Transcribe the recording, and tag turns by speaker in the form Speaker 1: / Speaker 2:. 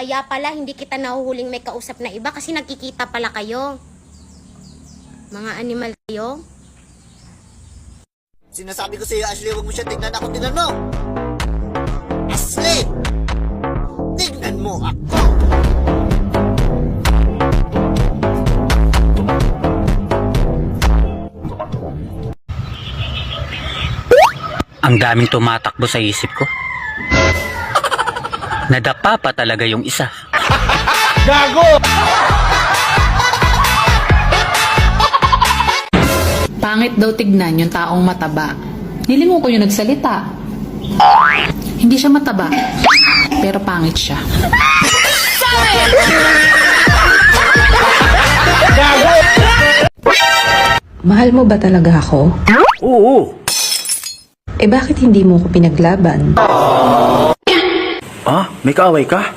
Speaker 1: Kaya pala hindi kita nahuhuling may kausap na iba kasi nagkikita pala kayo. Mga animal kayo.
Speaker 2: Sinasabi ko sa'yo, Ashley, huwag mo siya tignan. Ako tignan mo! Ashley! Tignan mo ako!
Speaker 3: Ang daming tumatakbo sa isip ko. Nadapa pa talaga yung isa.
Speaker 4: Gago!
Speaker 5: Pangit daw tignan yung taong mataba. Nilingon ko yung nagsalita. Hindi siya mataba, pero pangit siya.
Speaker 6: Mahal mo ba talaga ako?
Speaker 4: Oo.
Speaker 6: Eh bakit hindi mo ko pinaglaban?
Speaker 4: Ah, may kaaway ka?